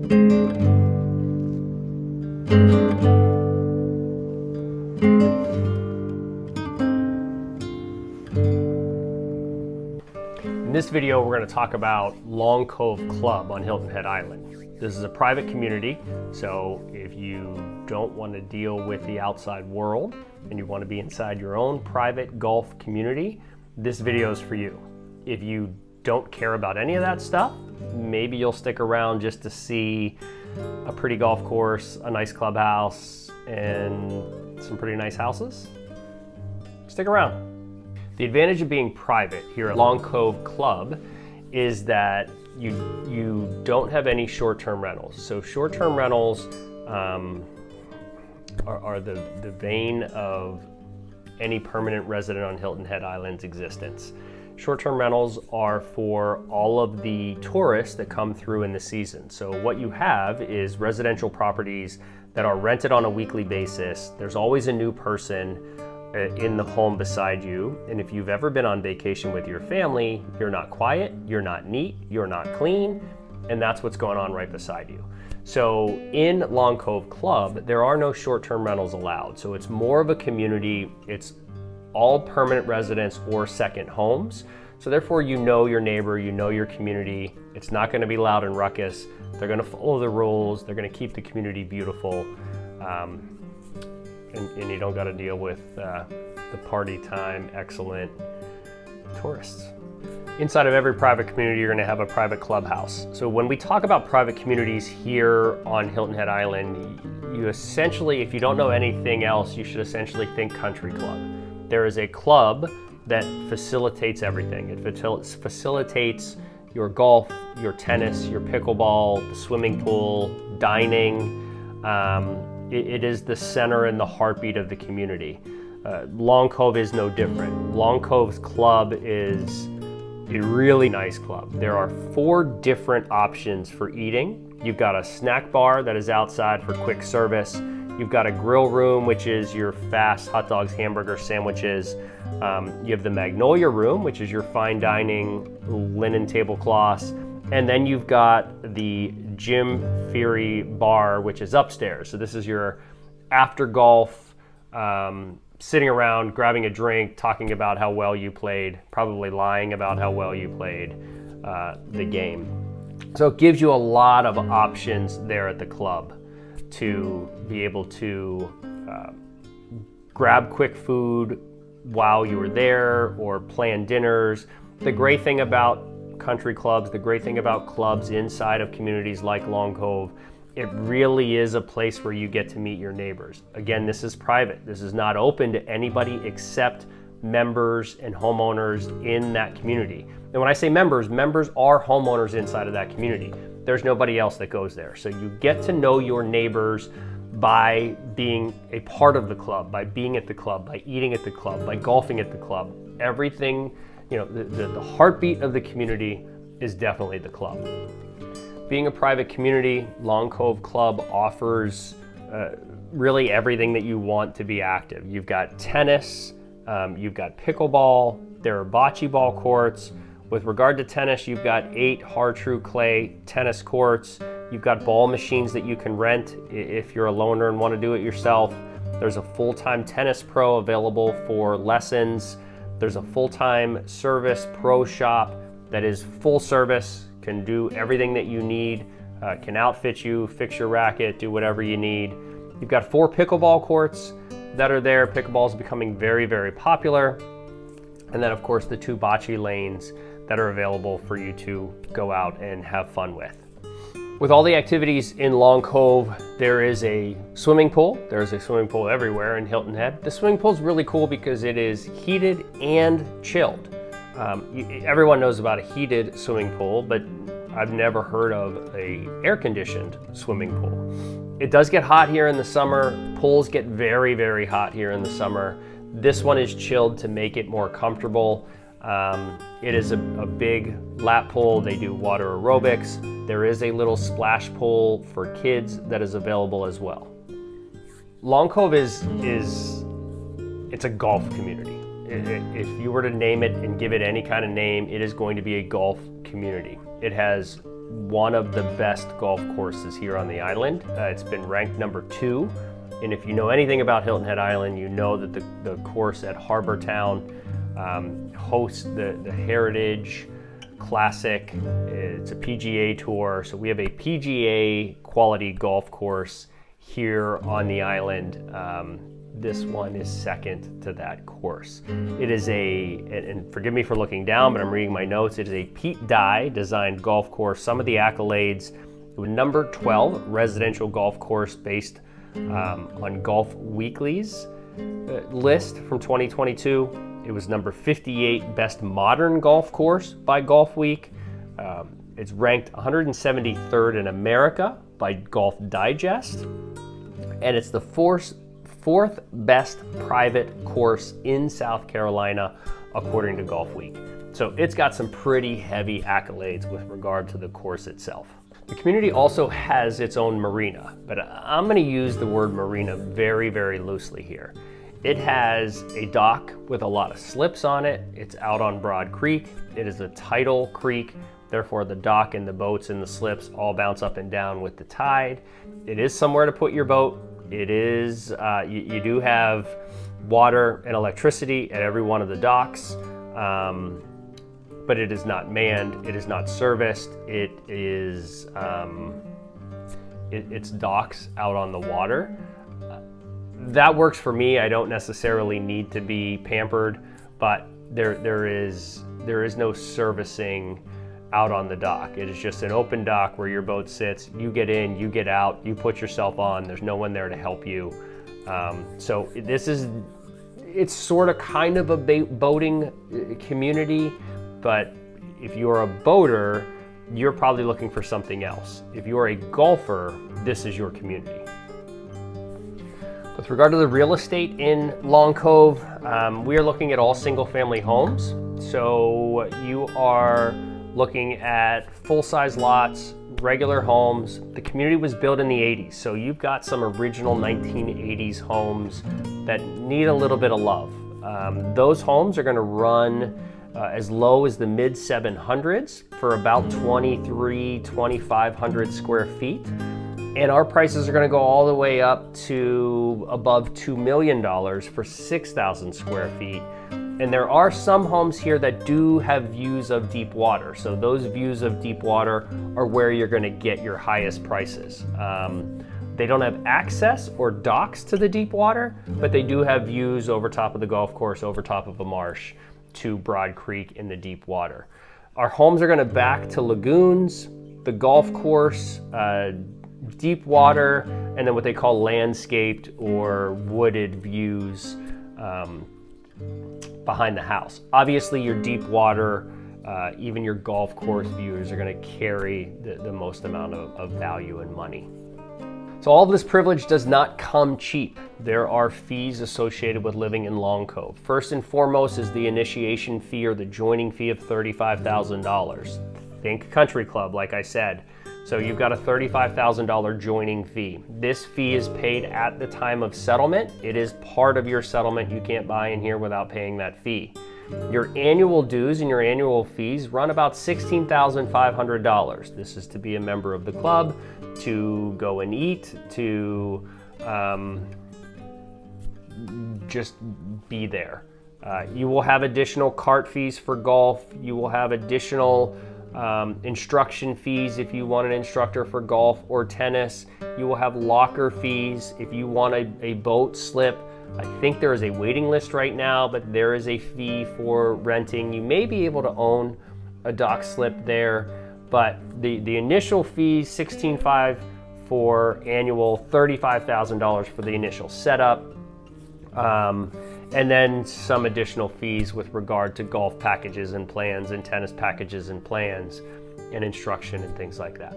In this video, we're going to talk about Long Cove Club on Hilton Head Island. This is a private community, so if you don't want to deal with the outside world and you want to be inside your own private golf community, this video is for you. If you don't care about any of that stuff, maybe you'll stick around just to see a pretty golf course, a nice clubhouse, and some pretty nice houses. Stick around. The advantage of being private here at Long Cove Club is that you don't have any short-term rentals. So short-term rentals are the vein of any permanent resident on Hilton Head Island's existence. Short-term rentals are for all of the tourists that come through in the season. So what you have is residential properties that are rented on a weekly basis. There's always a new person in the home beside you, and if you've ever been on vacation with your family, you're not quiet, you're not neat, you're not clean, and that's what's going on right beside you. So in Long Cove Club, there are no short-term rentals allowed. So it's more of a community. It's all permanent residents or second homes. So therefore, you know your neighbor, you know your community. It's not going to be loud and ruckus. They're going to follow the rules. They're going to keep the community beautiful. And you don't got to deal with the party time, excellent tourists. Inside of every private community, you're going to have a private clubhouse. So when we talk about private communities here on Hilton Head Island, you essentially, if you don't know anything else, you should essentially think country club. There is a club that facilitates everything. It facilitates your golf, your tennis, your pickleball, the swimming pool, dining. It is the center and the heartbeat of the community. Long Cove is no different. Long Cove's club is a really nice club. There are 4 different options for eating. You've got a snack bar that is outside for quick service. You've got a grill room, which is your fast hot dogs, hamburger sandwiches. You have the Magnolia room, which is your fine dining, linen tablecloths. And then you've got the Jim Feary bar, which is upstairs. So this is your after golf, sitting around, grabbing a drink, talking about how well you played, probably lying about how well you played the game. So it gives you a lot of options there at the club to be able to grab quick food while you were there or plan dinners. The great thing about country clubs, the great thing about clubs inside of communities like Long Cove, it really is a place where you get to meet your neighbors. Again, this is private. This is not open to anybody except members and homeowners in that community. And when I say members, members are homeowners inside of that community. There's nobody else that goes there. So you get to know your neighbors by being a part of the club, by being at the club, by eating at the club, by golfing at the club. Everything, you know, the heartbeat of the community is definitely the club. Being a private community, Long Cove Club offers really everything that you want to be active. You've got tennis, you've got pickleball, there are bocce ball courts. With regard to tennis, you've got 8 hard true clay tennis courts. You've got ball machines that you can rent if you're a loner and want to do it yourself. There's a full-time tennis pro available for lessons. There's a full-time service pro shop that is full service, can do everything that you need, can outfit you, fix your racket, do whatever you need. You've got 4 pickleball courts that are there. Pickleball is becoming very, very popular. And then of course the 2 bocce lanes that are available for you to go out and have fun with. With all the activities in Long Cove, there is a swimming pool. There's a swimming pool everywhere in Hilton Head. The swimming pool is really cool because it is heated and chilled. Everyone knows about a heated swimming pool, but I've never heard of a air-conditioned swimming pool. It does get hot here in the summer. Pools get very, very hot here in the summer. This one is chilled to make it more comfortable. It is a big lap pool. They do water aerobics. There is a little splash pool for kids that is available as well. Long Cove it's a golf community. If you were to name it and give it any kind of name, it is going to be a golf community. It has one of the best golf courses here on the island. It's been ranked number 2. And if you know anything about Hilton Head Island, you know that the course at Harbor Town hosts the Heritage Classic. It's a PGA tour, so we have a PGA quality golf course here on the island. This one is second to that course. It is and forgive me for looking down, but I'm reading my notes. It is a Pete Dye designed golf course. Some of the accolades: number 12 residential golf course based on Golf Weekly's list from 2022. It was number 58 best modern golf course by Golf Week. It's ranked 173rd in America by Golf Digest, and it's the fourth best private course in South Carolina according to Golf Week. So it's got some pretty heavy accolades with regard to the course itself. The community also has its own marina, but I'm going to use the word marina very, very loosely here. It has a dock with a lot of slips on it. It's out on Broad Creek. It is a tidal creek, therefore the dock and the boats and the slips all bounce up and down with the tide. It is somewhere to put your boat. It is, you do have water and electricity at every one of the docks, but it is not manned, it is not serviced, it is, it's docks out on the water. That works for me. I don't necessarily need to be pampered, but there is no servicing out on the dock. It is just an open dock where your boat sits. You get in, you get out, you put yourself on. There's no one there to help you. So it's sort of kind of a boating community, but if you're a boater, you're probably looking for something else. If you're a golfer, this is your community. With regard to the real estate in Long Cove, we are looking at all single-family homes. So you are looking at full-size lots, regular homes. The community was built in the 80s, so you've got some original 1980s homes that need a little bit of love. Those homes are going to run as low as the mid 700s for about 2,500 square feet. And our prices are going to go all the way up to above $2 million for 6,000 square feet. And there are some homes here that do have views of deep water. So those views of deep water are where you're going to get your highest prices. They don't have access or docks to the deep water, but they do have views over top of the golf course, over top of a marsh to Broad Creek in the deep water. Our homes are going to back to lagoons, the golf course, deep water, and then what they call landscaped or wooded views behind the house. Obviously your deep water, even your golf course views are going to carry the most amount of value and money. So all of this privilege does not come cheap. There are fees associated with living in Long Cove. First and foremost is the initiation fee or the joining fee of $35,000. Think country club, like I said. So you've got a $35,000 joining fee. This fee is paid at the time of settlement. It is part of your settlement. You can't buy in here without paying that fee. Your annual dues and your annual fees run about $16,500. This is to be a member of the club, to go and eat, to just be there. You will have additional cart fees for golf. You will have additional instruction fees if you want an instructor for golf or tennis. You will have locker fees if you want a boat slip. I think there is a waiting list right now, but there is a fee for renting. You may be able to own a dock slip there, but the initial fee, $16,500 for annual, $35,000 for the initial setup, and then some additional fees with regard to golf packages and plans and tennis packages and plans and instruction and things like that.